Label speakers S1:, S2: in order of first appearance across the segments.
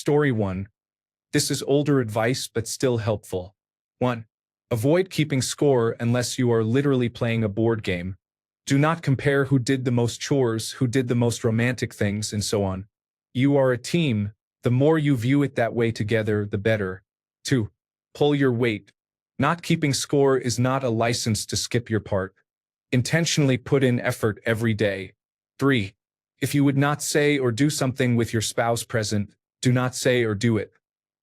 S1: Story 1. This is older advice but still helpful. 1. Avoid keeping score unless you are literally playing a board game. Do not compare who did the most chores, who did the most romantic things, and so on. You are a team. The more you view it that way together, the better. 2. Pull your weight. Not keeping score is not a license to skip your part. Intentionally put in effort every day. 3. If you would not say or do something with your spouse present, do not say or do it.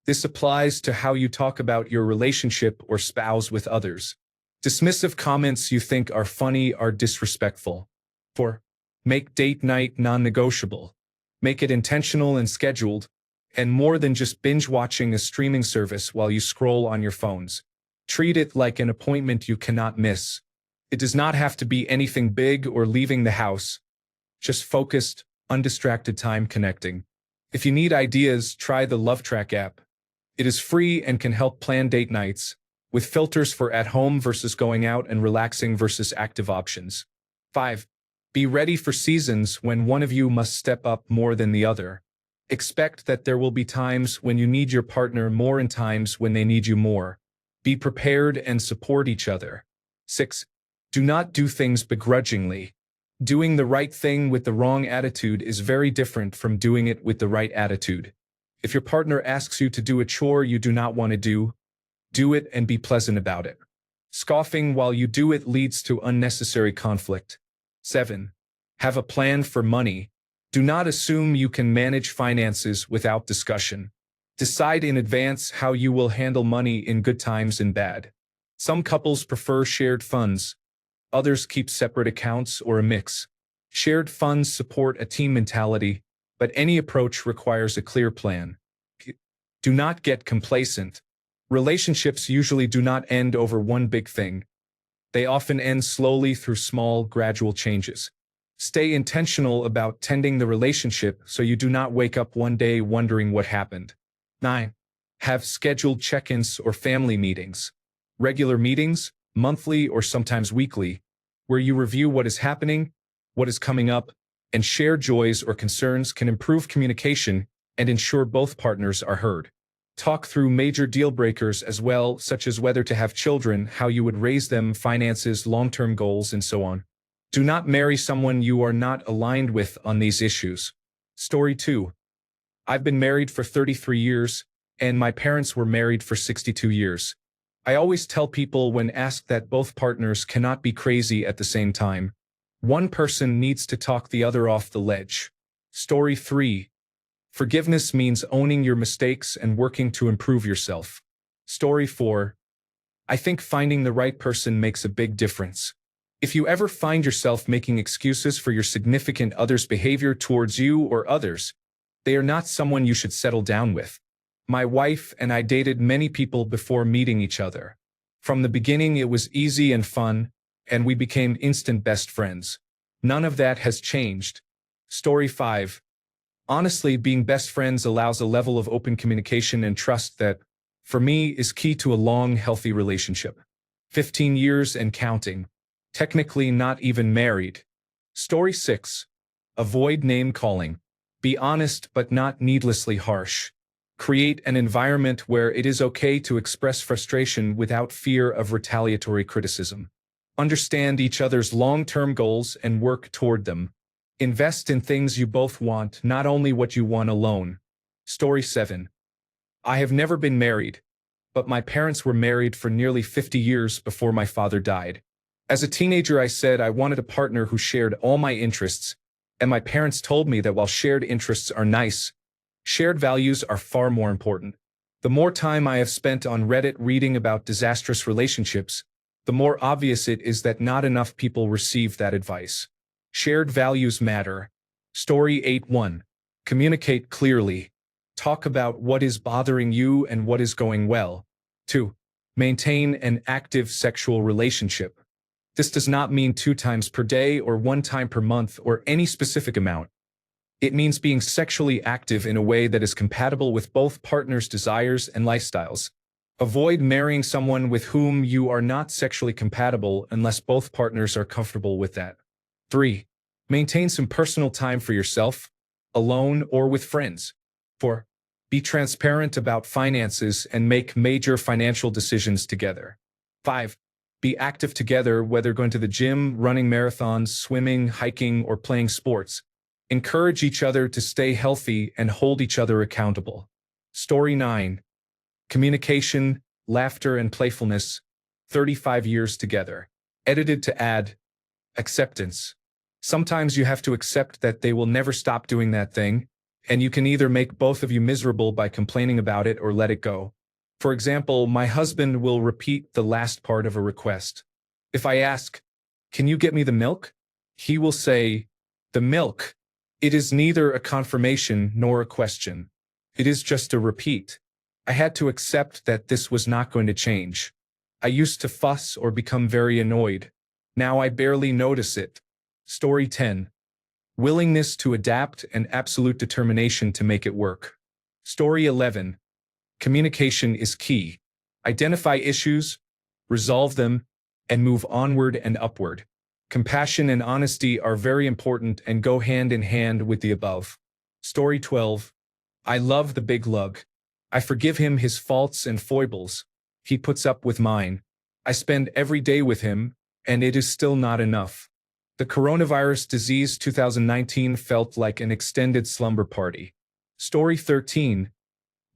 S1: This applies to how you talk about your relationship or spouse with others. Dismissive comments you think are funny are disrespectful. 4. Make date night non-negotiable. Make it intentional and scheduled, and more than just binge-watching a streaming service while you scroll on your phones. Treat it like an appointment you cannot miss. It does not have to be anything big or leaving the house. Just focused, undistracted time connecting. If you need ideas, try the Love Track app. It is free and can help plan date nights, with filters for at home versus going out and relaxing versus active options. 5. Be ready for seasons when one of you must step up more than the other. Expect that there will be times when you need your partner more and times when they need you more. Be prepared and support each other. 6. Do not do things begrudgingly. Doing the right thing with the wrong attitude is very different from doing it with the right attitude. If your partner asks you to do a chore you do not want to do it and be pleasant about it. Scoffing while you do it leads to unnecessary conflict. 7. Have a plan for money. Do not assume you can manage finances without discussion. Decide in advance how you will handle money in good times and bad. Some couples prefer shared funds. Others keep separate accounts or a mix. Shared funds support a team mentality, but any approach requires a clear plan. Do not get complacent. Relationships usually do not end over one big thing. They often end slowly through small, gradual changes. Stay intentional about tending the relationship so you do not wake up one day wondering what happened. 9. Have scheduled check-ins or family meetings. Regular meetings, monthly or sometimes weekly, where you review what is happening, what is coming up, and share joys or concerns can improve communication and ensure both partners are heard. Talk through major deal breakers as well, such as whether to have children, how you would raise them, finances, long-term goals, and so on. Do not marry someone you are not aligned with on these issues. Story 2. I've been married for 33 years, and my parents were married for 62 years. I always tell people when asked that both partners cannot be crazy at the same time. One person needs to talk the other off the ledge. Story 3. Forgiveness means owning your mistakes and working to improve yourself. Story 4. I think finding the right person makes a big difference. If you ever find yourself making excuses for your significant other's behavior towards you or others, they are not someone you should settle down with. My wife and I dated many people before meeting each other. From the beginning it was easy and fun, and we became instant best friends. None of that has changed. Story 5. Honestly, being best friends allows a level of open communication and trust that, for me, is key to a long, healthy relationship. 15 years and counting. Technically not even married. Story 6. Avoid name-calling. Be honest but not needlessly harsh. Create an environment where it is okay to express frustration without fear of retaliatory criticism. Understand each other's long-term goals and work toward them. Invest in things you both want, not only what you want alone. Story 7. I have never been married, but my parents were married for nearly 50 years before my father died. As a teenager, I said I wanted a partner who shared all my interests, and my parents told me that while shared interests are nice, shared values are far more important. The more time I have spent on Reddit reading about disastrous relationships, the more obvious it is that not enough people receive that advice. Shared values matter. Story 8.1. Communicate clearly. Talk about what is bothering you and what is going well. 2. Maintain an active sexual relationship. This does not mean 2 times per day or 1 time per month or any specific amount. It means being sexually active in a way that is compatible with both partners' desires and lifestyles. Avoid marrying someone with whom you are not sexually compatible unless both partners are comfortable with that. 3. Maintain some personal time for yourself, alone or with friends. 4. Be transparent about finances and make major financial decisions together. 5. Be active together, whether going to the gym, running marathons, swimming, hiking, or playing sports. Encourage each other to stay healthy and hold each other accountable. Story 9. Communication, laughter, and playfulness. 35 years together. Edited to add acceptance. Sometimes you have to accept that they will never stop doing that thing, and you can either make both of you miserable by complaining about it or let it go. For example, my husband will repeat the last part of a request. If I ask, "Can you get me the milk?" he will say, "The milk." It is neither a confirmation nor a question. It is just a repeat. I had to accept that this was not going to change. I used to fuss or become very annoyed. Now I barely notice it. Story 10. Willingness to adapt and absolute determination to make it work. Story 11. Communication is key. Identify issues, resolve them, and move onward and upward. Compassion and honesty are very important and go hand in hand with the above. Story 12. I love the big lug. I forgive him his faults and foibles. He puts up with mine. I spend every day with him, and it is still not enough. The coronavirus disease 2019 felt like an extended slumber party. Story 13.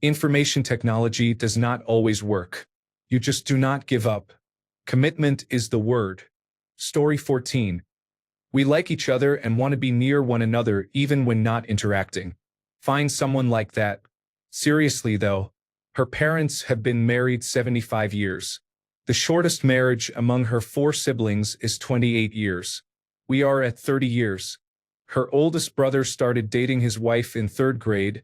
S1: Information technology does not always work. You just do not give up. Commitment is the word. Story 14. We like each other and want to be near one another even when not interacting. Find someone like that. Seriously though, her parents have been married 75 years. The shortest marriage among her 4 siblings is 28 years. We are at 30 years. Her oldest brother started dating his wife in 3rd grade,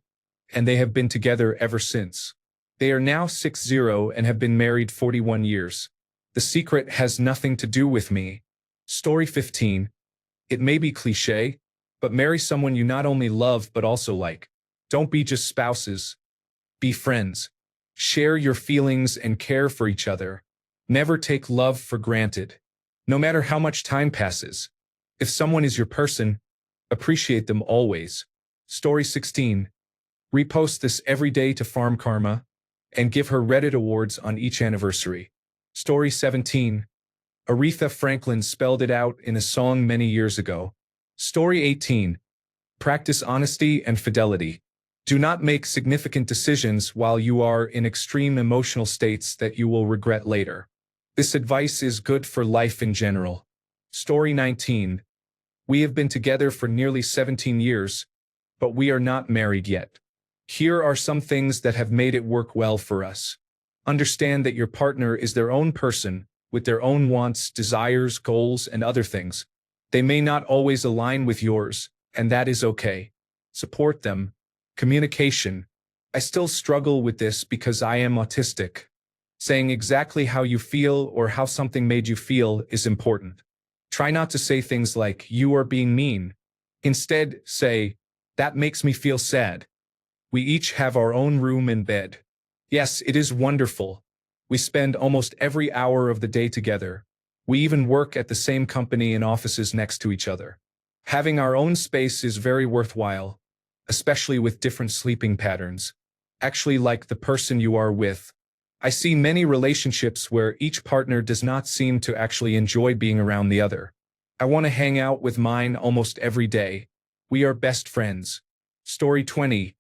S1: and they have been together ever since. They are now 60 and have been married 41 years. The secret has nothing to do with me. Story 15. It may be cliché, but marry someone you not only love but also like. Don't be just spouses. Be friends. Share your feelings and care for each other. Never take love for granted. No matter how much time passes. If someone is your person, appreciate them always. Story 16. Repost this every day to Farm Karma, and give her Reddit awards on each anniversary. Story 17. Aretha Franklin spelled it out in a song many years ago. Story 18. Practice honesty and fidelity. Do not make significant decisions while you are in extreme emotional states that you will regret later. This advice is good for life in general. Story 19. We have been together for nearly 17 years, but we are not married yet. Here are some things that have made it work well for us. Understand that your partner is their own person, with their own wants, desires, goals, and other things. They may not always align with yours, and that is okay. Support them. Communication. I still struggle with this because I am autistic. Saying exactly how you feel or how something made you feel is important. Try not to say things like, "You are being mean." Instead, say, "That makes me feel sad." We each have our own room and bed. Yes, it is wonderful. We spend almost every hour of the day together. We even work at the same company in offices next to each other. Having our own space is very worthwhile, especially with different sleeping patterns. Actually, like the person you are with. I see many relationships where each partner does not seem to actually enjoy being around the other. I want to hang out with mine almost every day. We are best friends. Story 20.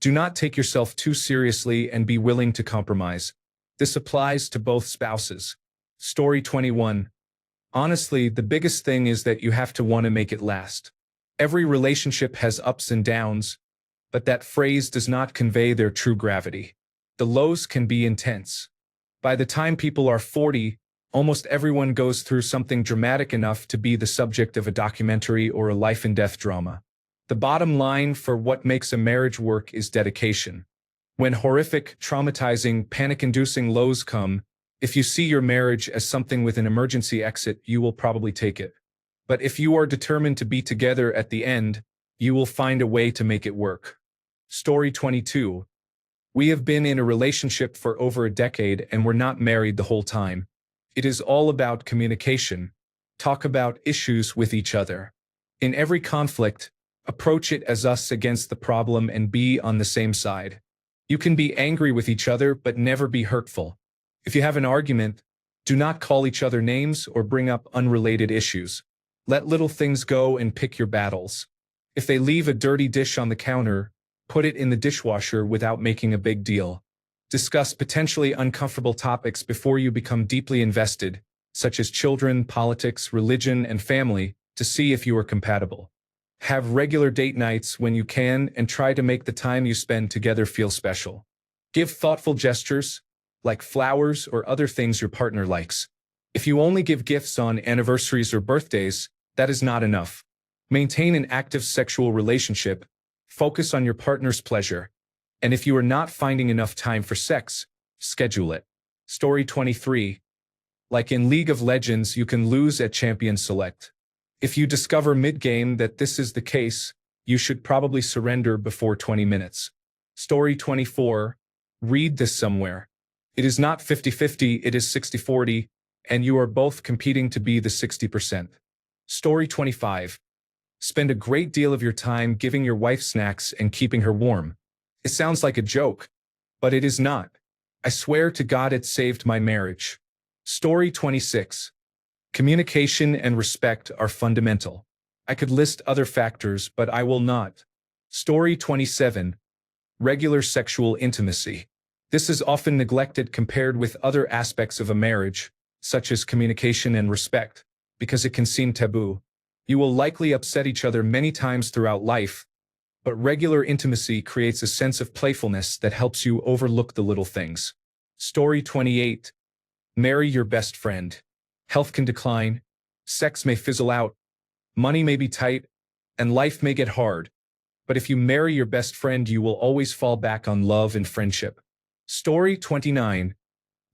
S1: Do not take yourself too seriously and be willing to compromise. This applies to both spouses. Story 21. Honestly, the biggest thing is that you have to want to make it last. Every relationship has ups and downs, but that phrase does not convey their true gravity. The lows can be intense. By the time people are 40, almost everyone goes through something dramatic enough to be the subject of a documentary or a life-and-death drama. The bottom line for what makes a marriage work is dedication. When horrific, traumatizing, panic-inducing lows come, if you see your marriage as something with an emergency exit, you will probably take it. But if you are determined to be together at the end, you will find a way to make it work. Story 22. We have been in a relationship for over a decade and we're not married the whole time. It is all about communication. Talk about issues with each other. In every conflict, approach it as us against the problem and be on the same side. You can be angry with each other but never be hurtful. If you have an argument, do not call each other names or bring up unrelated issues. Let little things go and pick your battles. If they leave a dirty dish on the counter, put it in the dishwasher without making a big deal. Discuss potentially uncomfortable topics before you become deeply invested, such as children, politics, religion, and family, to see if you are compatible. Have regular date nights when you can and try to make the time you spend together feel special. Give thoughtful gestures, like flowers or other things your partner likes. If you only give gifts on anniversaries or birthdays, that is not enough. Maintain an active sexual relationship. Focus on your partner's pleasure. And if you are not finding enough time for sex, schedule it. Story 23. Like in League of Legends, you can lose at Champion Select. If you discover mid-game that this is the case, you should probably surrender before 20 minutes. Story 24. Read this somewhere. It is not 50-50, it is 60-40, and you are both competing to be the 60%. Story 25. Spend a great deal of your time giving your wife snacks and keeping her warm. It sounds like a joke, but it is not. I swear to God it saved my marriage. Story 26. Communication and respect are fundamental. I could list other factors, but I will not. Story 27. Regular sexual intimacy. This is often neglected compared with other aspects of a marriage, such as communication and respect, because it can seem taboo. You will likely upset each other many times throughout life, but regular intimacy creates a sense of playfulness that helps you overlook the little things. Story 28. Marry your best friend. Health can decline, sex may fizzle out, money may be tight, and life may get hard. But if you marry your best friend, you will always fall back on love and friendship. Story 29.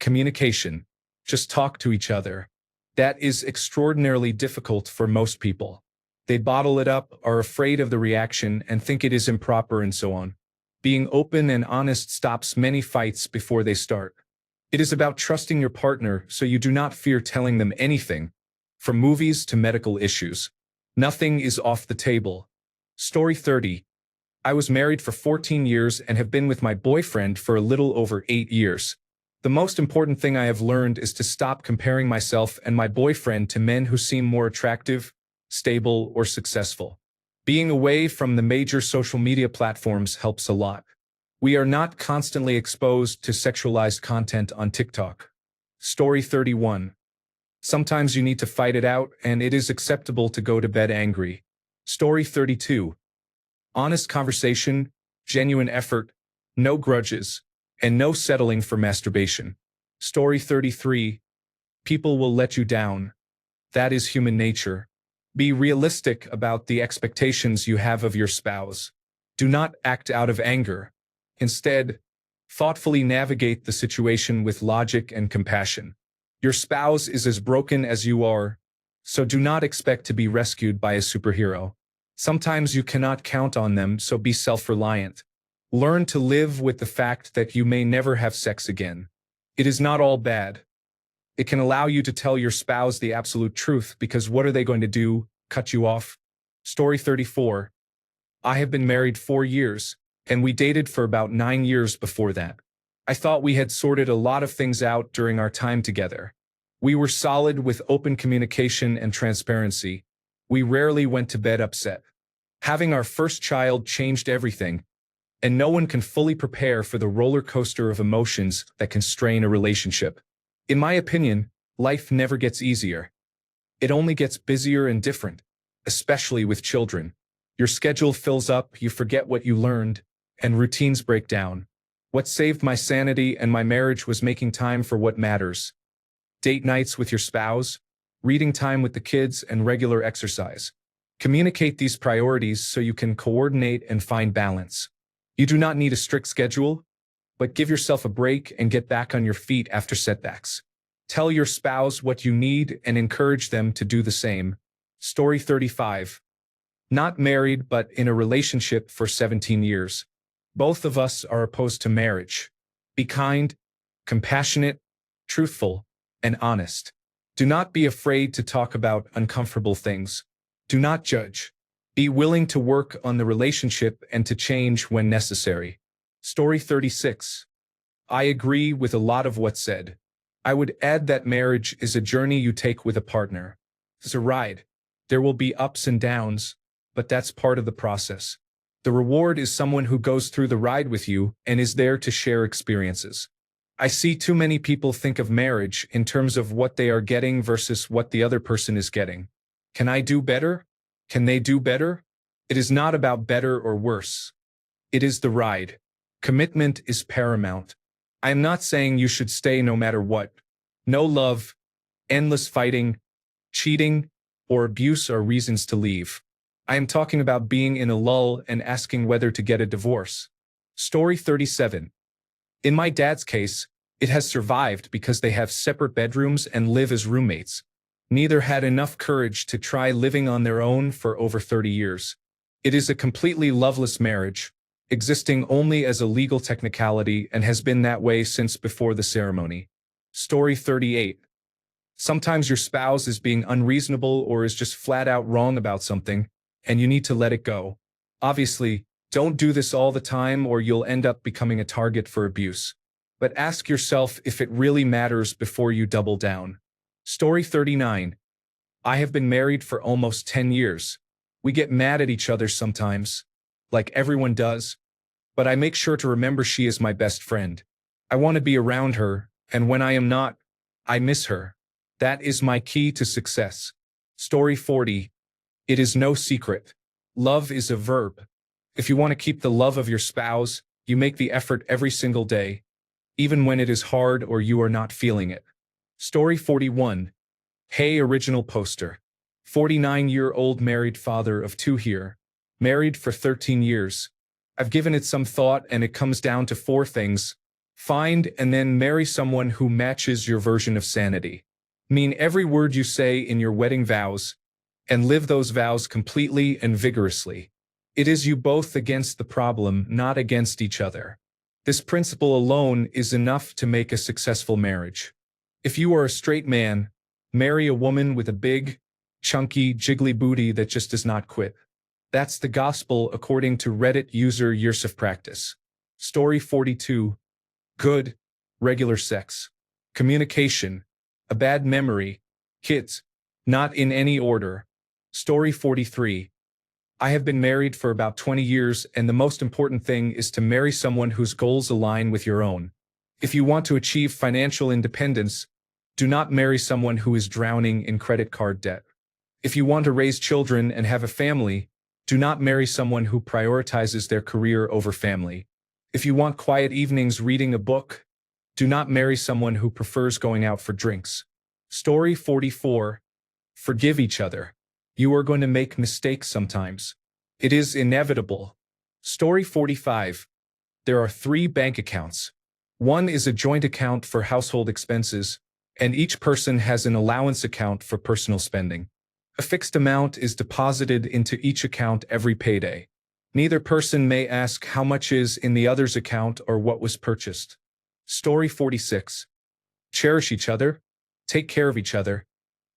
S1: Communication. Just talk to each other. That is extraordinarily difficult for most people. They bottle it up, are afraid of the reaction, and think it is improper and so on. Being open and honest stops many fights before they start. It is about trusting your partner so you do not fear telling them anything, from movies to medical issues. Nothing is off the table. Story 30. I was married for 14 years and have been with my boyfriend for a little over 8 years. The most important thing I have learned is to stop comparing myself and my boyfriend to men who seem more attractive, stable, or successful. Being away from the major social media platforms helps a lot. We are not constantly exposed to sexualized content on TikTok. Story 31. Sometimes you need to fight it out, and it is acceptable to go to bed angry. Story 32. Honest conversation, genuine effort, no grudges, and no settling for masturbation. Story 33. People will let you down. That is human nature. Be realistic about the expectations you have of your spouse. Do not act out of anger. Instead, thoughtfully navigate the situation with logic and compassion. Your spouse is as broken as you are, so do not expect to be rescued by a superhero. Sometimes you cannot count on them, so be self-reliant. Learn to live with the fact that you may never have sex again. It is not all bad. It can allow you to tell your spouse the absolute truth, because what are they going to do? Cut you off? Story 34. I have been married 4 years, and we dated for about 9 years before that. I thought we had sorted a lot of things out during our time together. We were solid with open communication and transparency. We rarely went to bed upset. Having our first child changed everything, and no one can fully prepare for the roller coaster of emotions that can strain a relationship. In my opinion, life never gets easier. It only gets busier and different, especially with children. Your schedule fills up, you forget what you learned, and routines break down. What saved my sanity and my marriage was making time for what matters. Date nights with your spouse, reading time with the kids, and regular exercise. Communicate these priorities so you can coordinate and find balance. You do not need a strict schedule, but give yourself a break and get back on your feet after setbacks. Tell your spouse what you need and encourage them to do the same. Story 35. Not married but in a relationship for 17 years. Both of us are opposed to marriage. Be kind, compassionate, truthful, and honest. Do not be afraid to talk about uncomfortable things. Do not judge. Be willing to work on the relationship and to change when necessary. Story 36. I agree with a lot of what's said. I would add that marriage is a journey you take with a partner. It's a ride. There will be ups and downs, but that's part of the process. The reward is someone who goes through the ride with you and is there to share experiences. I see too many people think of marriage in terms of what they are getting versus what the other person is getting. Can I do better? Can they do better? It is not about better or worse. It is the ride. Commitment is paramount. I am not saying you should stay no matter what. No love, endless fighting, cheating, or abuse are reasons to leave. I am talking about being in a lull and asking whether to get a divorce. Story 37. In my dad's case, it has survived because they have separate bedrooms and live as roommates. Neither had enough courage to try living on their own for over 30 years. It is a completely loveless marriage, existing only as a legal technicality and has been that way since before the ceremony. Story 38. Sometimes your spouse is being unreasonable or is just flat out wrong about something, and you need to let it go. Obviously, don't do this all the time or you'll end up becoming a target for abuse. But ask yourself if it really matters before you double down. Story 39. I have been married for almost 10 years. We get mad at each other sometimes, like everyone does, but I make sure to remember she is my best friend. I want to be around her, and when I am not, I miss her. That is my key to success. Story 40. It is no secret. Love is a verb. If you want to keep the love of your spouse, you make the effort every single day, even when it is hard or you are not feeling it. Story 41. Hey, original poster. 49-year-old married father of 2 here. Married for 13 years. I've given it some thought and it comes down to 4 things. Find and then marry someone who matches your version of sanity. Mean every word you say in your wedding vows, and live those vows completely and vigorously. It is you both against the problem, not against each other. This principle alone is enough to make a successful marriage. If you are a straight man, marry a woman with a big, chunky, jiggly booty that just does not quit. That's the gospel according to Reddit user Years of Practice. Story 42. Good, regular sex. Communication. A bad memory. Kids. Not in any order. Story 43. I have been married for about 20 years and the most important thing is to marry someone whose goals align with your own. If you want to achieve financial independence, do not marry someone who is drowning in credit card debt. If you want to raise children and have a family, do not marry someone who prioritizes their career over family. If you want quiet evenings reading a book, do not marry someone who prefers going out for drinks. Story 44. Forgive each other. You are going to make mistakes sometimes. It is inevitable. Story 45. There are 3 bank accounts. One is a joint account for household expenses, and each person has an allowance account for personal spending. A fixed amount is deposited into each account every payday. Neither person may ask how much is in the other's account or what was purchased. Story 46. Cherish each other, take care of each other,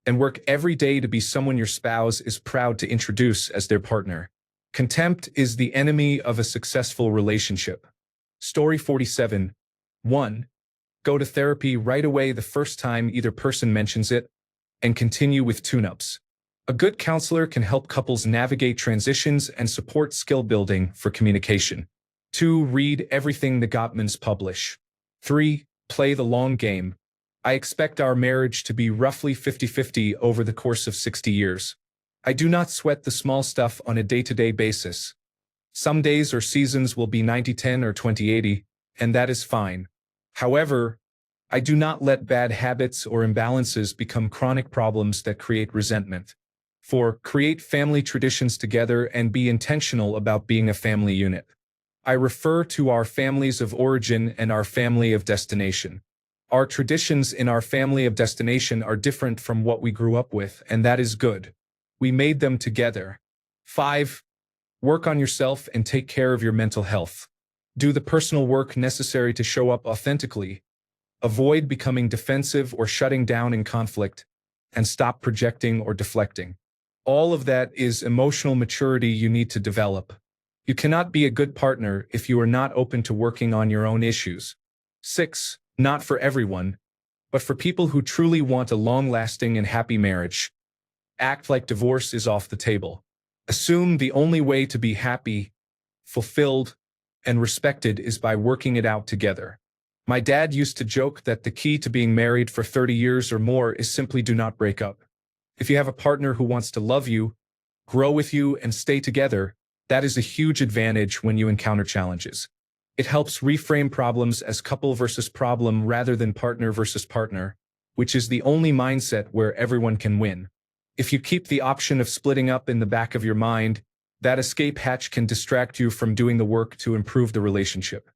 S1: and work every day to be someone your spouse is proud to introduce as their partner. Contempt is the enemy of a successful relationship. Story 47. 1. Go to therapy right away the first time either person mentions it, and continue with tune-ups. A good counselor can help couples navigate transitions and support skill building for communication. 2. Read everything the Gottmans publish. 3. Play the long game. I expect our marriage to be roughly 50-50 over the course of 60 years. I do not sweat the small stuff on a day-to-day basis. Some days or seasons will be 90-10 or 20-80, and that is fine. However, I do not let bad habits or imbalances become chronic problems that create resentment. 4. Create family traditions together and be intentional about being a family unit. I refer to our families of origin and our family of destination. Our traditions in our family of destination are different from what we grew up with, and that is good. We made them together. 5. Work on yourself and take care of your mental health. Do the personal work necessary to show up authentically. Avoid becoming defensive or shutting down in conflict, and stop projecting or deflecting. All of that is emotional maturity you need to develop. You cannot be a good partner if you are not open to working on your own issues. 6. Not for everyone, but for people who truly want a long-lasting and happy marriage. Act like divorce is off the table. Assume the only way to be happy, fulfilled, and respected is by working it out together. My dad used to joke that the key to being married for 30 years or more is simply do not break up. If you have a partner who wants to love you, grow with you, and stay together, that is a huge advantage when you encounter challenges. It helps reframe problems as couple versus problem rather than partner versus partner, which is the only mindset where everyone can win. If you keep the option of splitting up in the back of your mind, that escape hatch can distract you from doing the work to improve the relationship.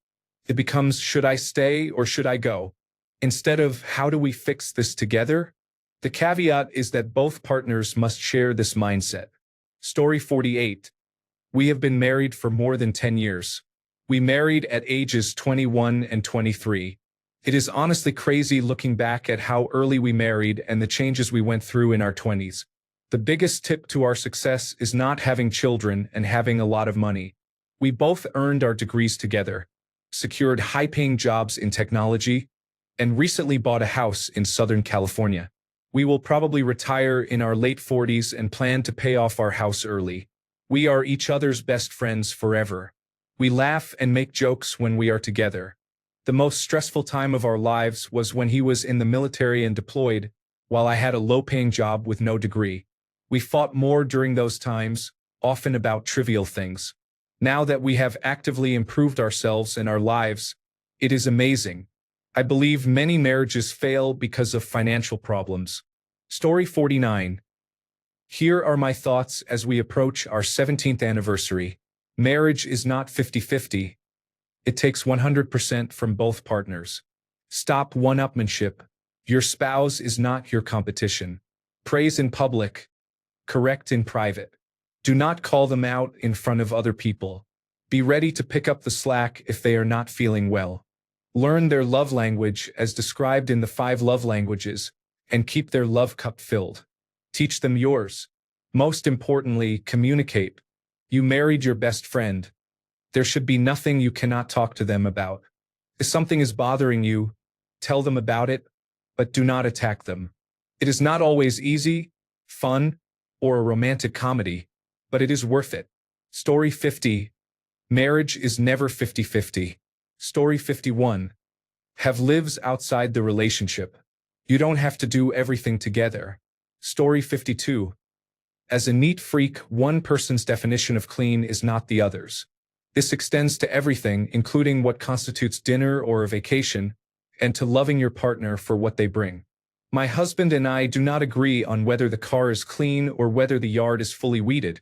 S1: It becomes, should I stay or should I go? Instead of, how do we fix this together? The caveat is that both partners must share this mindset. Story 48. We have been married for more than 10 years. We married at ages 21 and 23. It is honestly crazy looking back at how early we married and the changes we went through in our 20s. The biggest tip to our success is not having children and having a lot of money. We both earned our degrees together, secured high-paying jobs in technology, and recently bought a house in Southern California. We will probably retire in our late 40s and plan to pay off our house early. We are each other's best friends forever. We laugh and make jokes when we are together. The most stressful time of our lives was when he was in the military and deployed, while I had a low-paying job with no degree. We fought more during those times, often about trivial things. Now that we have actively improved ourselves and our lives, it is amazing. I believe many marriages fail because of financial problems. Story 49. Here are my thoughts as we approach our 17th anniversary. Marriage is not 50-50. It takes 100% from both partners. Stop one-upmanship. Your spouse is not your competition. Praise in public. Correct in private. Do not call them out in front of other people. Be ready to pick up the slack if they are not feeling well. Learn their love language as described in the 5 love languages, and keep their love cup filled. Teach them yours. Most importantly, communicate. You married your best friend. There should be nothing you cannot talk to them about. If something is bothering you, tell them about it, but do not attack them. It is not always easy, fun, or a romantic comedy, but it is worth it. Story 50. Marriage is never 50-50. Story 51. Have lives outside the relationship. You don't have to do everything together. Story 52. As a neat freak, one person's definition of clean is not the other's. This extends to everything, including what constitutes dinner or a vacation, and to loving your partner for what they bring. My husband and I do not agree on whether the car is clean or whether the yard is fully weeded,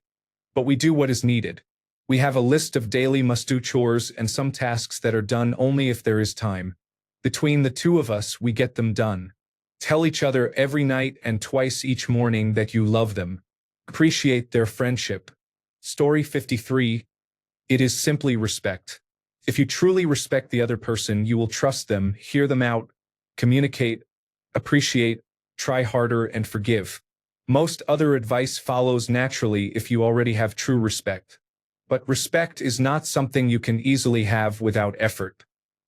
S1: but we do what is needed. We have a list of daily must-do chores and some tasks that are done only if there is time. Between the two of us, we get them done. Tell each other every night and twice each morning that you love them. Appreciate their friendship. Story 53. It is simply respect. If you truly respect the other person, you will trust them, hear them out, communicate, appreciate, try harder, and forgive. Most other advice follows naturally if you already have true respect. But respect is not something you can easily have without effort.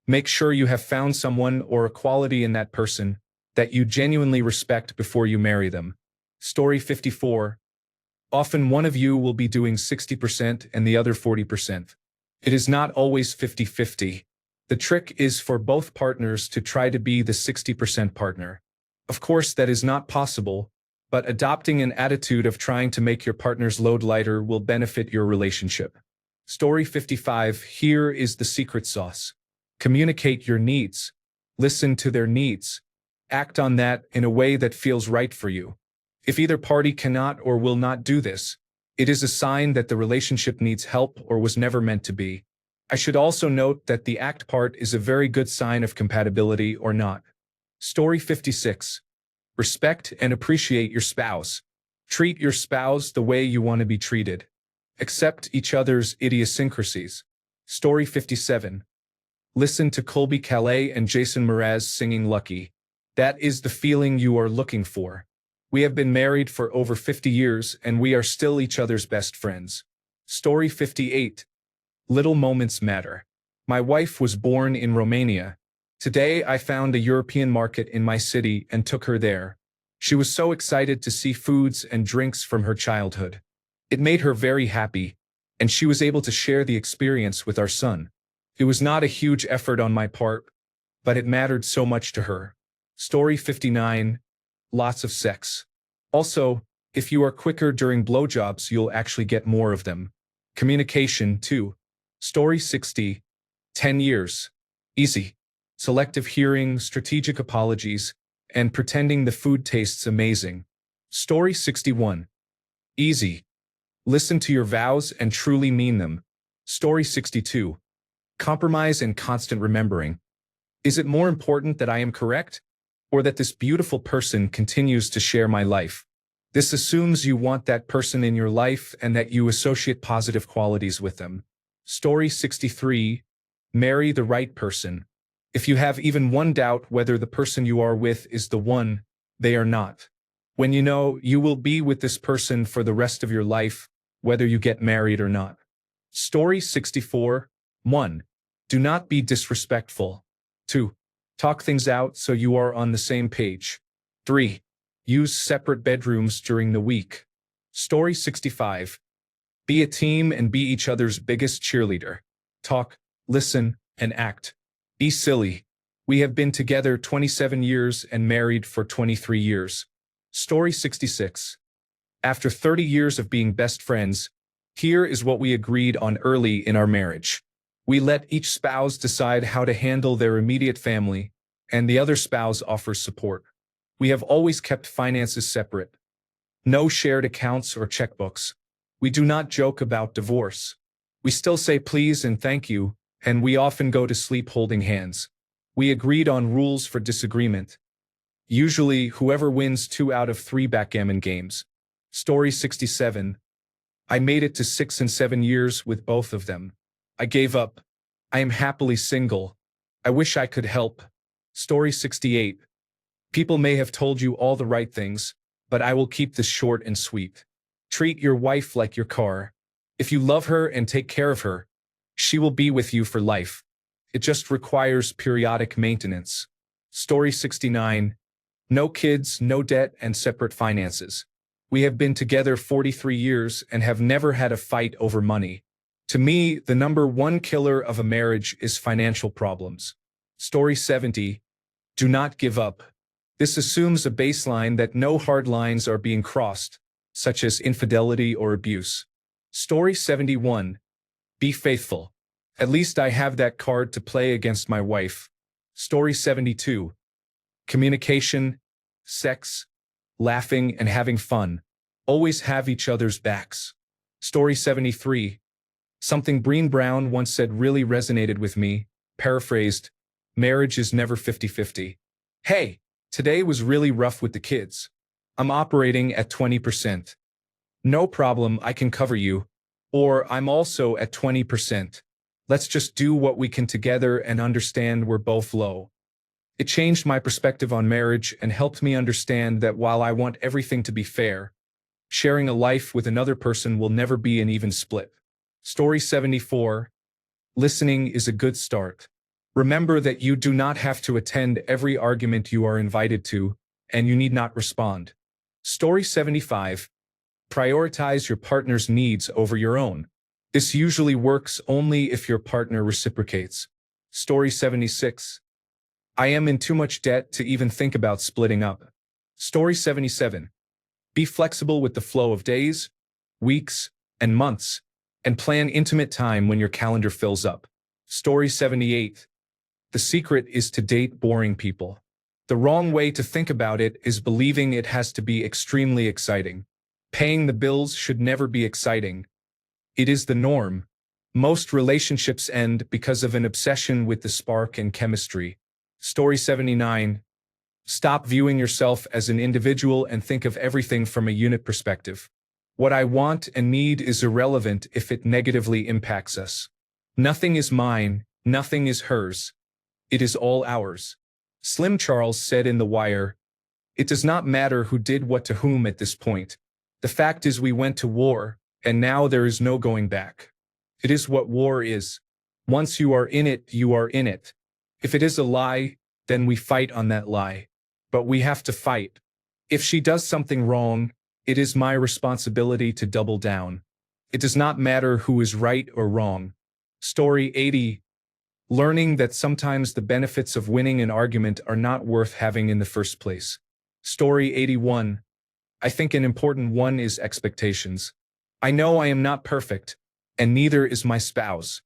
S1: Make sure you have found someone or a quality in that person that you genuinely respect before you marry them. Story 54. Often one of you will be doing 60% and the other 40%. It is not always 50-50. The trick is for both partners to try to be the 60% partner. Of course, that is not possible, but adopting an attitude of trying to make your partner's load lighter will benefit your relationship. Story 55. Here is the secret sauce. Communicate your needs. Listen to their needs. Act on that in a way that feels right for you. If either party cannot or will not do this, it is a sign that the relationship needs help or was never meant to be. I should also note that the act part is a very good sign of compatibility or not. Story 56. Respect and appreciate your spouse. Treat your spouse the way you want to be treated. Accept each other's idiosyncrasies. Story 57. Listen to Colby Calais and Jason Mraz singing Lucky. That is the feeling you are looking for. We have been married for over 50 years and we are still each other's best friends. Story 58. Little moments matter. My wife was born in Romania. Today I found a European market in my city and took her there. She was so excited to see foods and drinks from her childhood. It made her very happy, and she was able to share the experience with our son. It was not a huge effort on my part, but it mattered so much to her. Story 59. Lots of sex. Also, if you are quicker during blowjobs, you'll actually get more of them. Communication 2. Story 60. 10 years. Easy. Selective hearing, strategic apologies, and pretending the food tastes amazing. Story 61. Easy. Listen to your vows and truly mean them. Story 62. Compromise and constant remembering. Is it more important that I am correct, or that this beautiful person continues to share my life? This assumes you want that person in your life and that you associate positive qualities with them. Story 63. Marry the right person. If you have even one doubt whether the person you are with is the one, they are not. When you know you will be with this person for the rest of your life, whether you get married or not. Story 64. 1. Do not be disrespectful. 2. Talk things out so you are on the same page. 3. Use separate bedrooms during the week. Story 65. Be a team and be each other's biggest cheerleader. Talk, listen, and act. Be silly. We have been together 27 years and married for 23 years. Story 66. After 30 years of being best friends, here is what we agreed on early in our marriage. We let each spouse decide how to handle their immediate family, and the other spouse offers support. We have always kept finances separate. No shared accounts or checkbooks. We do not joke about divorce. We still say please and thank you, and we often go to sleep holding hands. We agreed on rules for disagreement. Usually, whoever wins 2 out of 3 backgammon games. Story 67. I made it to 6 and 7 years with both of them. I gave up. I am happily single. I wish I could help. Story 68. People may have told you all the right things, but I will keep this short and sweet. Treat your wife like your car. If you love her and take care of her, she will be with you for life. It just requires periodic maintenance. Story 69. No kids, no debt, and separate finances. We have been together 43 years and have never had a fight over money. To me, the number one killer of a marriage is financial problems. Story 70. Do not give up. This assumes a baseline that no hard lines are being crossed, such as infidelity or abuse. Story 71. Be faithful. At least I have that card to play against my wife. Story 72. Communication, sex, laughing, and having fun. Always have each other's backs. Story 73. Something Breen Brown once said really resonated with me. Paraphrased, marriage is never 50-50. Hey, today was really rough with the kids. I'm operating at 20%. No problem, I can cover you. Or I'm also at 20%. Let's just do what we can together and understand we're both low. It changed my perspective on marriage and helped me understand that while I want everything to be fair, sharing a life with another person will never be an even split. Story 74. Listening is a good start. Remember that you do not have to attend every argument you are invited to, and you need not respond. Story 75. Prioritize your partner's needs over your own. This usually works only if your partner reciprocates. Story 76. I am in too much debt to even think about splitting up. Story 77. Be flexible with the flow of days, weeks, and months, and plan intimate time when your calendar fills up. Story 78. The secret is to date boring people. The wrong way to think about it is believing it has to be extremely exciting. Paying the bills should never be exciting. It is the norm. Most relationships end because of an obsession with the spark and chemistry. Story 79. Stop viewing yourself as an individual and think of everything from a unit perspective. What I want and need is irrelevant if it negatively impacts us. Nothing is mine, nothing is hers. It is all ours. Slim Charles said in The Wire, "It does not matter who did what to whom at this point. The fact is we went to war, and now there is no going back. It is what war is. Once you are in it, you are in it. If it is a lie, then we fight on that lie. But we have to fight. If she does something wrong, it is my responsibility to double down. It does not matter who is right or wrong. Story 80. Learning that sometimes the benefits of winning an argument are not worth having in the first place. Story 81. I think an important one is expectations. I know I am not perfect, and neither is my spouse.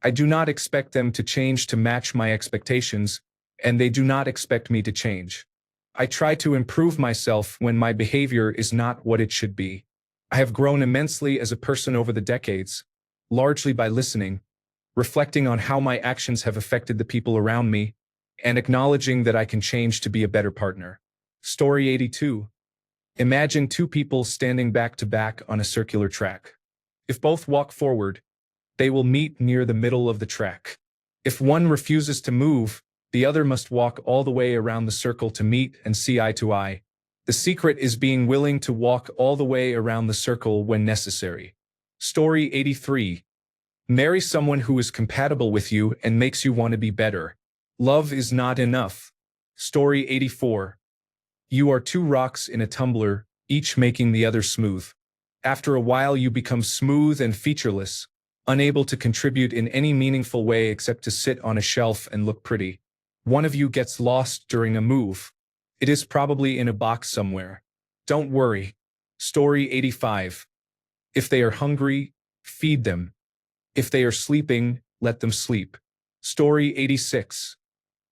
S1: I do not expect them to change to match my expectations, and they do not expect me to change. I try to improve myself when my behavior is not what it should be. I have grown immensely as a person over the decades, largely by listening, reflecting on how my actions have affected the people around me, and acknowledging that I can change to be a better partner. Story 82. Imagine two people standing back to back on a circular track. If both walk forward, they will meet near the middle of the track. If one refuses to move, the other must walk all the way around the circle to meet and see eye to eye. The secret is being willing to walk all the way around the circle when necessary. Story 83. Marry someone who is compatible with you and makes you want to be better. Love is not enough. Story 84. You are two rocks in a tumbler, each making the other smooth. After a while you become smooth and featureless, unable to contribute in any meaningful way except to sit on a shelf and look pretty. One of you gets lost during a move. It is probably in a box somewhere. Don't worry. Story 85. If they are hungry, feed them. If they are sleeping, let them sleep. Story 86.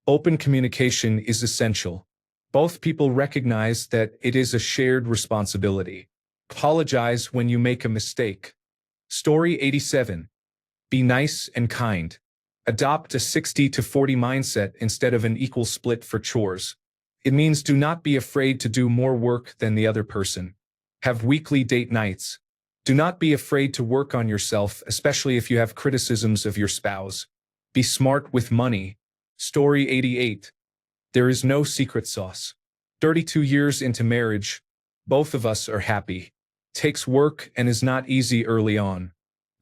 S1: Open communication is essential. Both people recognize that it is a shared responsibility. Apologize when you make a mistake. Story 87. Be nice and kind. Adopt a 60-40 mindset instead of an equal split for chores. It means do not be afraid to do more work than the other person. Have weekly date nights. Do not be afraid to work on yourself, especially if you have criticisms of your spouse. Be smart with money. Story 88. There is no secret sauce. 32 years into marriage, both of us are happy. Takes work and is not easy early on.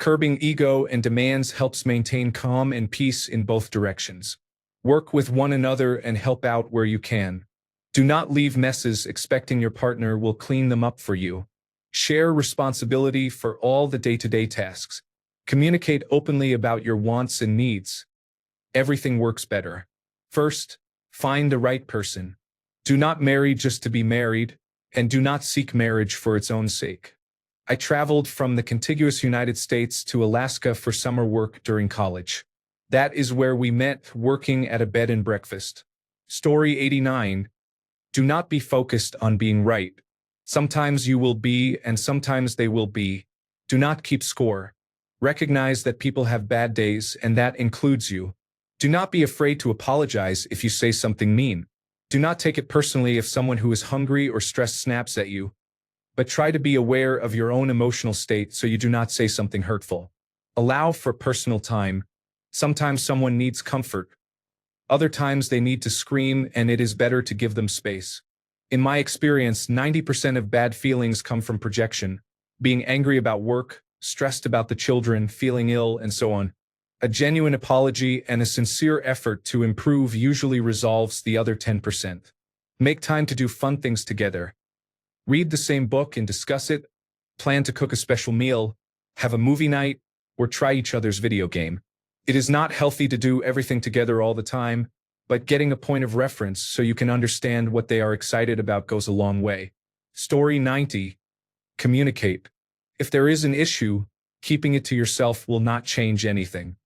S1: Curbing ego and demands helps maintain calm and peace in both directions. Work with one another and help out where you can. Do not leave messes expecting your partner will clean them up for you. Share responsibility for all the day-to-day tasks. Communicate openly about your wants and needs. Everything works better. First, find the right person. Do not marry just to be married, and do not seek marriage for its own sake. I traveled from the contiguous United States to Alaska for summer work during college. That is where we met, working at a bed and breakfast. Story 89. Do not be focused on being right. Sometimes you will be, and sometimes they will be. Do not keep score. Recognize that people have bad days, and that includes you. Do not be afraid to apologize if you say something mean. Do not take it personally if someone who is hungry or stressed snaps at you, but try to be aware of your own emotional state so you do not say something hurtful. Allow for personal time. Sometimes someone needs comfort. Other times they need to scream, and it is better to give them space. In my experience, 90% of bad feelings come from projection, being angry about work, stressed about the children, feeling ill, and so on. A genuine apology and a sincere effort to improve usually resolves the other 10%. Make time to do fun things together. Read the same book and discuss it, plan to cook a special meal, have a movie night, or try each other's video game. It is not healthy to do everything together all the time, but getting a point of reference so you can understand what they are excited about goes a long way. Story 90. Communicate. If there is an issue, keeping it to yourself will not change anything.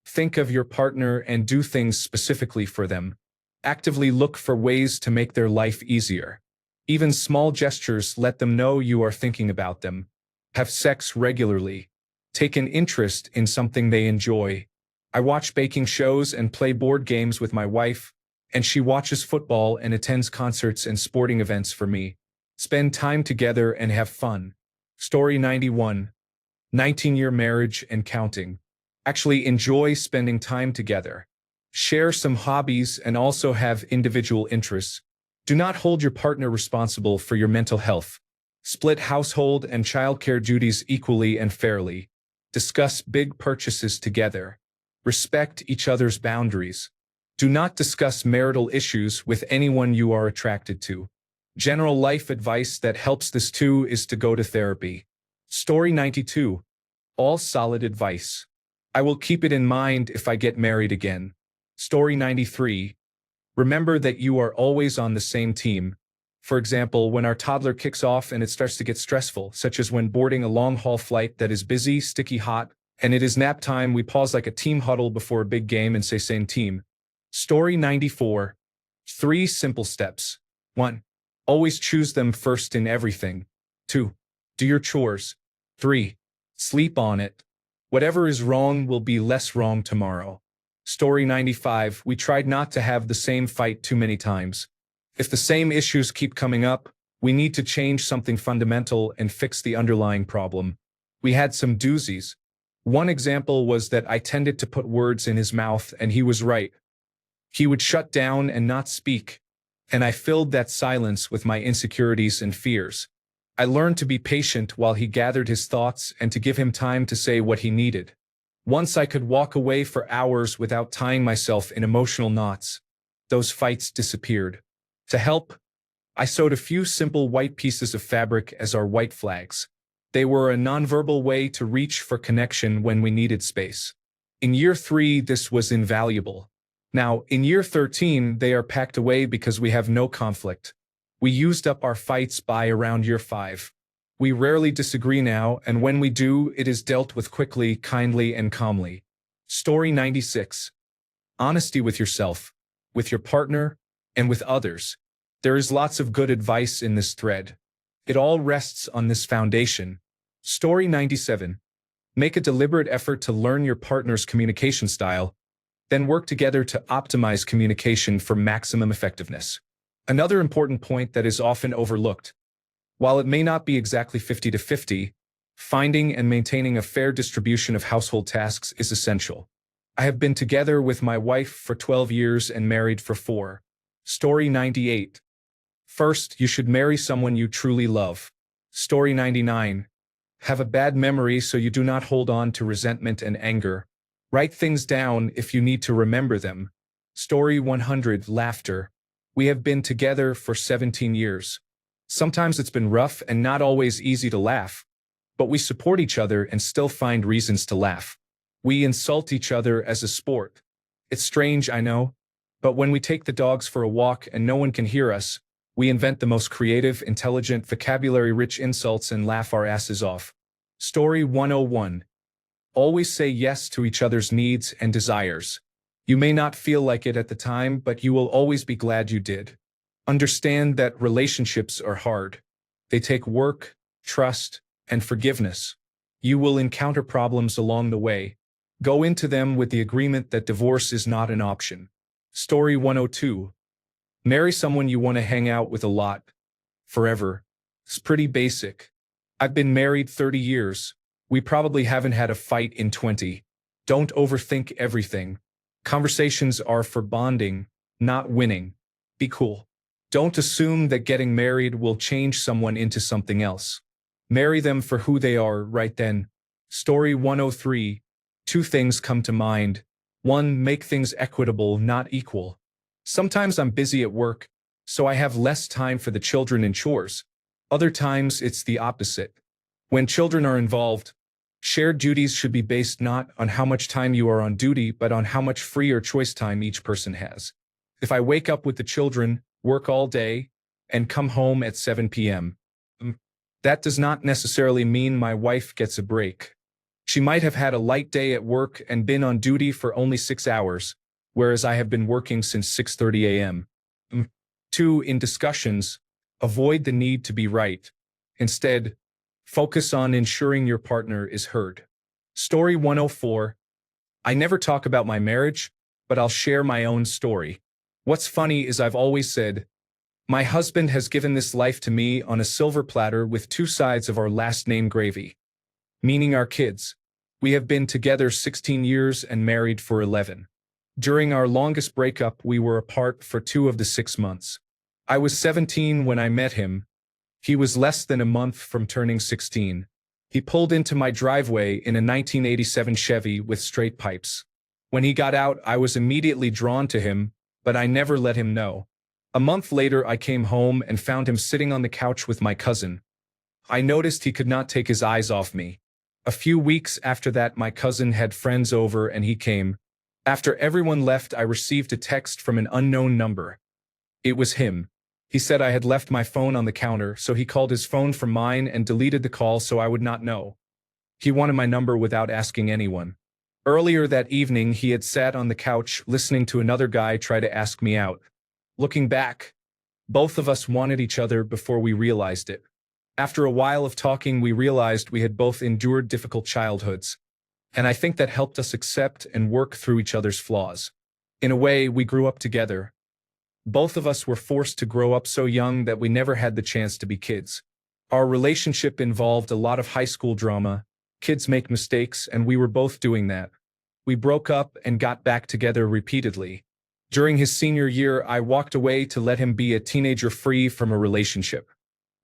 S1: Think of your partner and do things specifically for them. Actively look for ways to make their life easier. Even small gestures let them know you are thinking about them. Have sex regularly. Take an interest in something they enjoy. I watch baking shows and play board games with my wife, and she watches football and attends concerts and sporting events for me. Spend time together and have fun. Story 91. 19-year marriage and counting. Actually enjoy spending time together. Share some hobbies and also have individual interests. Do not hold your partner responsible for your mental health. Split household and childcare duties equally and fairly. Discuss big purchases together. Respect each other's boundaries. Do not discuss marital issues with anyone you are attracted to. General life advice that helps this too is to go to therapy. Story 92. All solid advice. I will keep it in mind if I get married again. Story 93. Remember that you are always on the same team. For example, when our toddler kicks off and it starts to get stressful, such as when boarding a long-haul flight that is busy, sticky hot, and it is nap time, we pause like a team huddle before a big game and say same team. Story 94. 3 simple steps. 1. Always choose them first in everything. 2. Do your chores. 3. Sleep on it. Whatever is wrong will be less wrong tomorrow. Story 95. We tried not to have the same fight too many times. If the same issues keep coming up, we need to change something fundamental and fix the underlying problem. We had some doozies. One example was that I tended to put words in his mouth, and he was right. He would shut down and not speak, and I filled that silence with my insecurities and fears. I learned to be patient while he gathered his thoughts and to give him time to say what he needed. Once I could walk away for hours without tying myself in emotional knots. Those fights disappeared. To help, I sewed a few simple white pieces of fabric as our white flags. They were a nonverbal way to reach for connection when we needed space. In year 3, this was invaluable. Now, in year 13, they are packed away because we have no conflict. We used up our fights by around year 5. We rarely disagree now, and when we do, it is dealt with quickly, kindly, and calmly. Story 96. Honesty with yourself, with your partner, and with others. There is lots of good advice in this thread. It all rests on this foundation. Story 97. Make a deliberate effort to learn your partner's communication style, then work together to optimize communication for maximum effectiveness. Another important point that is often overlooked. While it may not be exactly 50-50, finding and maintaining a fair distribution of household tasks is essential. I have been together with my wife for 12 years and married for 4. Story 98. First, you should marry someone you truly love. Story 99. Have a bad memory so you do not hold on to resentment and anger. Write things down if you need to remember them. Story 100. Laughter. We have been together for 17 years. Sometimes it's been rough and not always easy to laugh, but we support each other and still find reasons to laugh. We insult each other as a sport. It's strange, I know, but when we take the dogs for a walk and no one can hear us, we invent the most creative, intelligent, vocabulary-rich insults and laugh our asses off. Story 101. Always say yes to each other's needs and desires. You may not feel like it at the time, but you will always be glad you did. Understand that relationships are hard. They take work, trust, and forgiveness. You will encounter problems along the way. Go into them with the agreement that divorce is not an option. Story 102. Marry someone you want to hang out with a lot. Forever. It's pretty basic. I've been married 30 years. We probably haven't had a fight in 20. Don't overthink everything. Conversations are for bonding, not winning. Be cool. Don't assume that getting married will change someone into something else. Marry them for who they are right then. Story 103. 2 things come to mind. 1. Make things equitable, not equal. Sometimes I'm busy at work, so I have less time for the children and chores. Other times it's the opposite. When children are involved, shared duties should be based not on how much time you are on duty, but on how much free or choice time each person has. If I wake up with the children, work all day, and come home at 7 p.m., that does not necessarily mean my wife gets a break. She might have had a light day at work and been on duty for only 6 hours, whereas I have been working since 6:30 a.m. 2. In discussions, avoid the need to be right. Instead, focus on ensuring your partner is heard. Story 104. I never talk about my marriage, but I'll share my own story. What's funny is I've always said, my husband has given this life to me on a silver platter with 2 sides of our last name gravy. Meaning our kids. We have been together 16 years and married for 11. During our longest breakup, we were apart for 2 of the 6 months. I was 17 when I met him. He was less than a month from turning 16. He pulled into my driveway in a 1987 Chevy with straight pipes. When he got out, I was immediately drawn to him, but I never let him know. A month later, I came home and found him sitting on the couch with my cousin. I noticed he could not take his eyes off me. A few weeks after that, my cousin had friends over and he came. After everyone left, I received a text from an unknown number. It was him. He said I had left my phone on the counter, so he called his phone from mine and deleted the call so I would not know. He wanted my number without asking anyone. Earlier that evening, he had sat on the couch listening to another guy try to ask me out. Looking back, both of us wanted each other before we realized it. After a while of talking, we realized we had both endured difficult childhoods, and I think that helped us accept and work through each other's flaws. In a way, we grew up together. Both of us were forced to grow up so young that we never had the chance to be kids. Our relationship involved a lot of high school drama. Kids make mistakes, and we were both doing that. We broke up and got back together repeatedly. During his senior year, I walked away to let him be a teenager free from a relationship.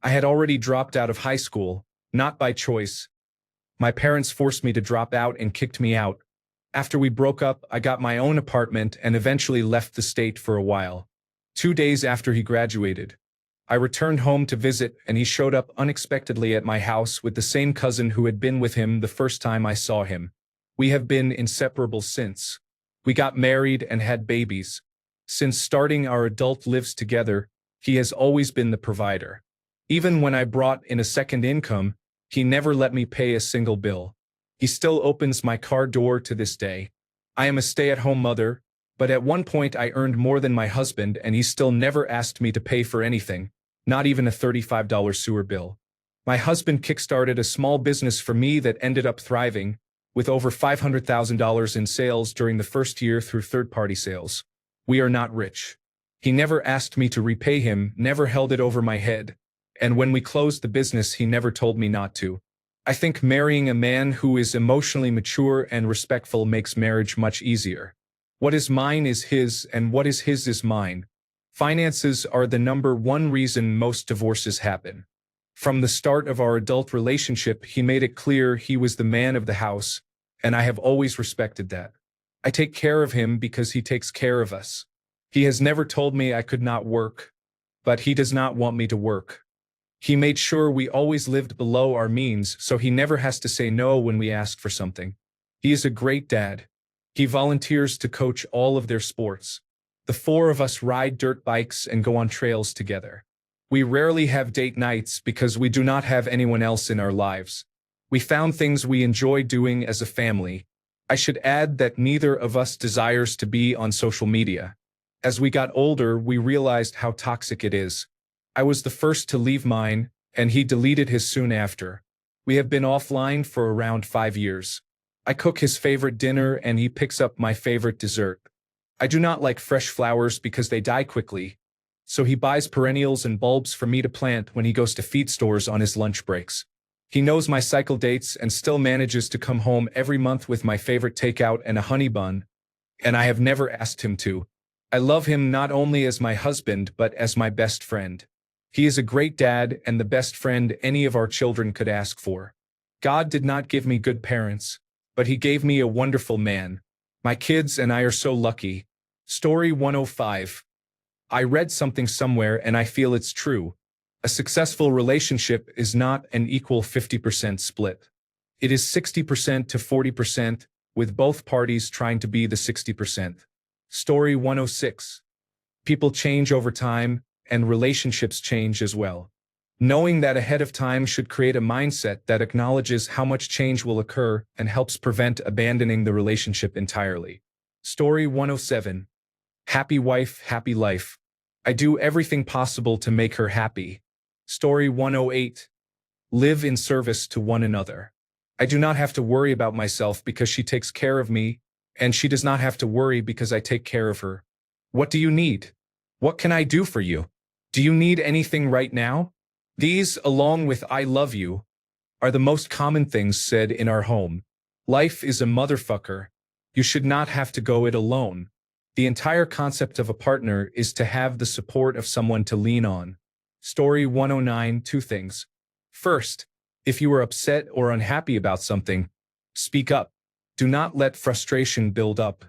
S1: I had already dropped out of high school, not by choice. My parents forced me to drop out and kicked me out. After we broke up, I got my own apartment and eventually left the state for a while. 2 days after he graduated, I returned home to visit and he showed up unexpectedly at my house with the same cousin who had been with him the first time I saw him. We have been inseparable since. We got married and had babies. Since starting our adult lives together, he has always been the provider. Even when I brought in a second income, he never let me pay a single bill. He still opens my car door to this day. I am a stay-at-home mother, but at one point I earned more than my husband and he still never asked me to pay for anything, not even a $35 sewer bill. My husband kickstarted a small business for me that ended up thriving, with over $500,000 in sales during the first year through third-party sales. We are not rich. He never asked me to repay him, never held it over my head. And when we closed the business, he never told me not to. I think marrying a man who is emotionally mature and respectful makes marriage much easier. What is mine is his, and what is his is mine. Finances are the #1 reason most divorces happen. From the start of our adult relationship, he made it clear he was the man of the house, and I have always respected that. I take care of him because he takes care of us. He has never told me I could not work, but he does not want me to work. He made sure we always lived below our means, so he never has to say no when we ask for something. He is a great dad. He volunteers to coach all of their sports. The 4 of us ride dirt bikes and go on trails together. We rarely have date nights because we do not have anyone else in our lives. We found things we enjoy doing as a family. I should add that neither of us desires to be on social media. As we got older, we realized how toxic it is. I was the first to leave mine, and he deleted his soon after. We have been offline for around 5 years. I cook his favorite dinner and he picks up my favorite dessert. I do not like fresh flowers because they die quickly, so he buys perennials and bulbs for me to plant when he goes to feed stores on his lunch breaks. He knows my cycle dates and still manages to come home every month with my favorite takeout and a honey bun, and I have never asked him to. I love him not only as my husband but as my best friend. He is a great dad and the best friend any of our children could ask for. God did not give me good parents, but he gave me a wonderful man. My kids and I are so lucky. Story 105. I read something somewhere and I feel it's true. A successful relationship is not an equal 50% split. It is 60% to 40%, with both parties trying to be the 60%. Story 106. People change over time, and relationships change as well. Knowing that ahead of time should create a mindset that acknowledges how much change will occur and helps prevent abandoning the relationship entirely. Story 107. Happy wife, happy life. I do everything possible to make her happy. Story 108. Live in service to one another. I do not have to worry about myself because she takes care of me, and she does not have to worry because I take care of her. What do you need? What can I do for you? Do you need anything right now? These, along with I love you, are the most common things said in our home. Life is a motherfucker. You should not have to go it alone. The entire concept of a partner is to have the support of someone to lean on. Story 109. 2 things. First, If you are upset or unhappy about something, speak up. Do not let frustration build up.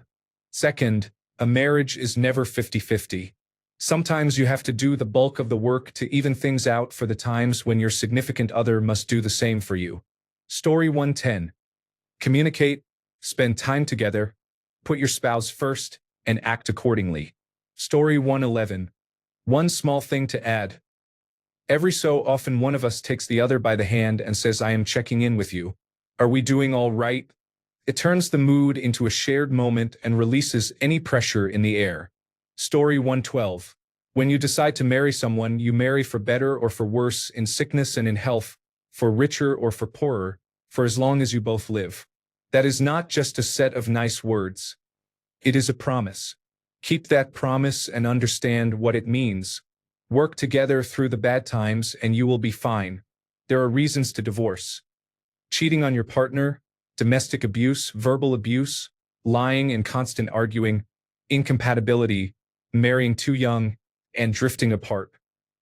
S1: Second, a marriage is never 50-50. Sometimes you have to do the bulk of the work to even things out for the times when your significant other must do the same for you. Story 110. Communicate, spend time together, put your spouse first, and act accordingly. Story 111. One small thing to add. Every so often one of us takes the other by the hand and says, "I am checking in with you. Are we doing all right?" It turns the mood into a shared moment and releases any pressure in the air. Story 112. When you decide to marry someone, you marry for better or for worse, in sickness and in health, for richer or for poorer, for as long as you both live. That is not just a set of nice words. It is a promise. Keep that promise and understand what it means. Work together through the bad times and you will be fine. There are reasons to divorce. Cheating on your partner, domestic abuse, verbal abuse, lying and constant arguing, incompatibility, marrying too young, and drifting apart.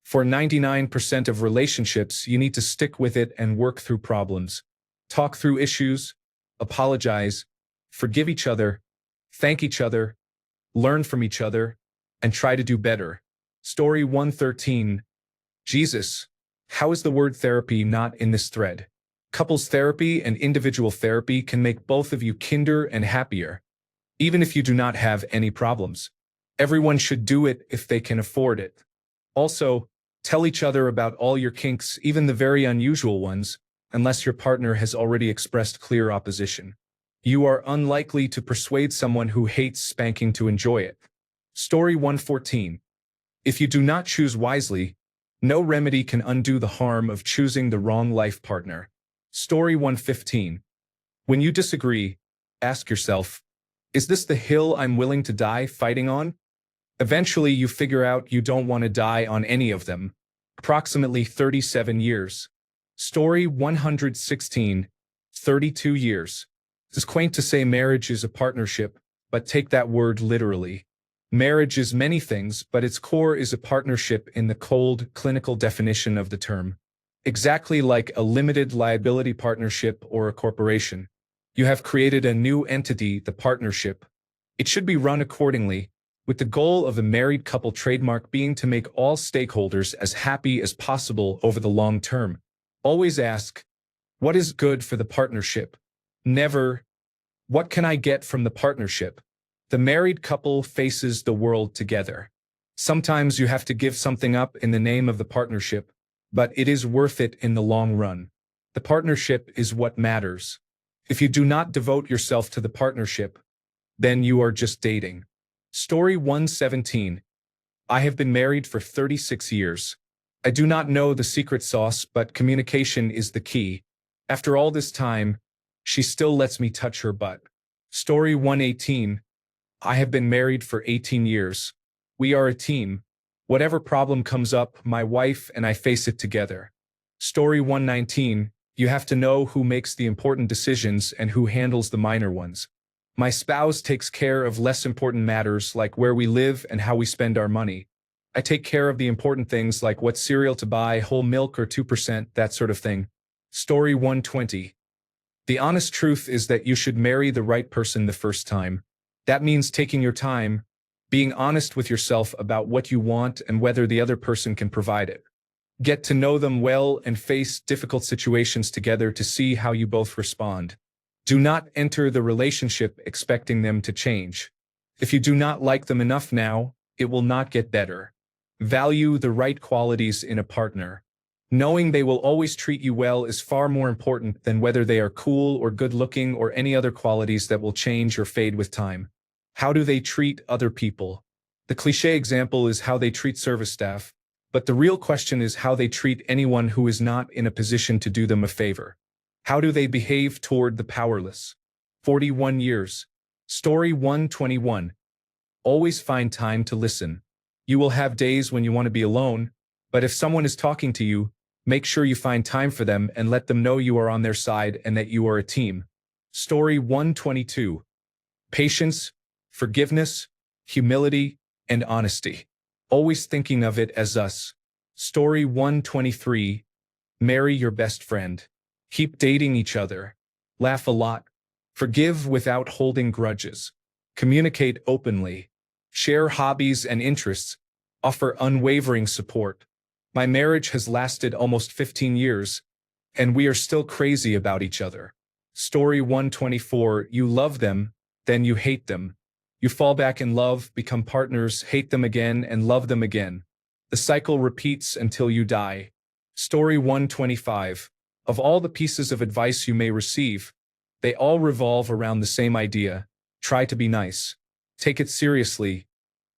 S1: For 99% of relationships, you need to stick with it and work through problems. Talk through issues, apologize, forgive each other, thank each other, learn from each other, and try to do better. Story 113. Jesus, how is the word therapy not in this thread? Couples therapy and individual therapy can make both of you kinder and happier, even if you do not have any problems. Everyone should do it if they can afford it. Also, tell each other about all your kinks, even the very unusual ones, unless your partner has already expressed clear opposition. You are unlikely to persuade someone who hates spanking to enjoy it. Story 114. If you do not choose wisely, no remedy can undo the harm of choosing the wrong life partner. Story 115. When you disagree, ask yourself, is this the hill I'm willing to die fighting on? Eventually, you figure out you don't want to die on any of them. Approximately 37 years. Story 116. 32 years. It's quaint to say marriage is a partnership, but take that word literally. Marriage is many things, but its core is a partnership in the cold, clinical definition of the term. Exactly like a limited liability partnership or a corporation. You have created a new entity, the partnership. It should be run accordingly, with the goal of the married couple trademark being to make all stakeholders as happy as possible over the long term. Always ask, what is good for the partnership? Never, what can I get from the partnership? The married couple faces the world together. Sometimes you have to give something up in the name of the partnership, but it is worth it in the long run. The partnership is what matters. If you do not devote yourself to the partnership, then you are just dating. Story 117. I have been married for 36 years. I do not know the secret sauce, but communication is the key. After all this time, she still lets me touch her butt. Story 118. I have been married for 18 years. We are a team. Whatever problem comes up, my wife and I face it together. Story 119. You have to know who makes the important decisions and who handles the minor ones. My spouse takes care of less important matters like where we live and how we spend our money. I take care of the important things like what cereal to buy, whole milk or 2%, that sort of thing. Story 120. The honest truth is that you should marry the right person the first time. That means taking your time, being honest with yourself about what you want and whether the other person can provide it. Get to know them well and face difficult situations together to see how you both respond. Do not enter the relationship expecting them to change. If you do not like them enough now, it will not get better. Value the right qualities in a partner. Knowing they will always treat you well is far more important than whether they are cool or good-looking or any other qualities that will change or fade with time. How do they treat other people? The cliché example is how they treat service staff, but the real question is how they treat anyone who is not in a position to do them a favor. How do they behave toward the powerless? 41 years. Story 121. Always find time to listen. You will have days when you want to be alone, but if someone is talking to you, make sure you find time for them and let them know you are on their side and that you are a team. Story 122. Patience, forgiveness, humility, and honesty. Always thinking of it as us. Story 123. Marry your best friend. Keep dating each other. Laugh a lot. Forgive without holding grudges. Communicate openly. Share hobbies and interests. Offer unwavering support. My marriage has lasted almost 15 years, and we are still crazy about each other. Story 124, you love them, then you hate them. You fall back in love, become partners, hate them again, and love them again. The cycle repeats until you die. Story 125, of all the pieces of advice you may receive, they all revolve around the same idea. Try to be nice. Take it seriously.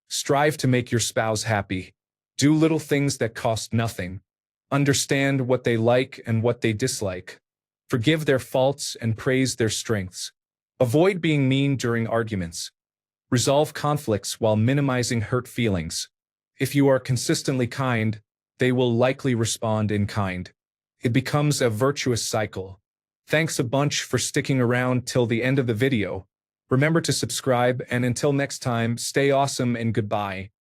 S1: Strive to make your spouse happy. Do little things that cost nothing. Understand what they like and what they dislike. Forgive their faults and praise their strengths. Avoid being mean during arguments. Resolve conflicts while minimizing hurt feelings. If you are consistently kind, they will likely respond in kind. It becomes a virtuous cycle. Thanks a bunch for sticking around till the end of the video. Remember to subscribe, and until next time, stay awesome and goodbye.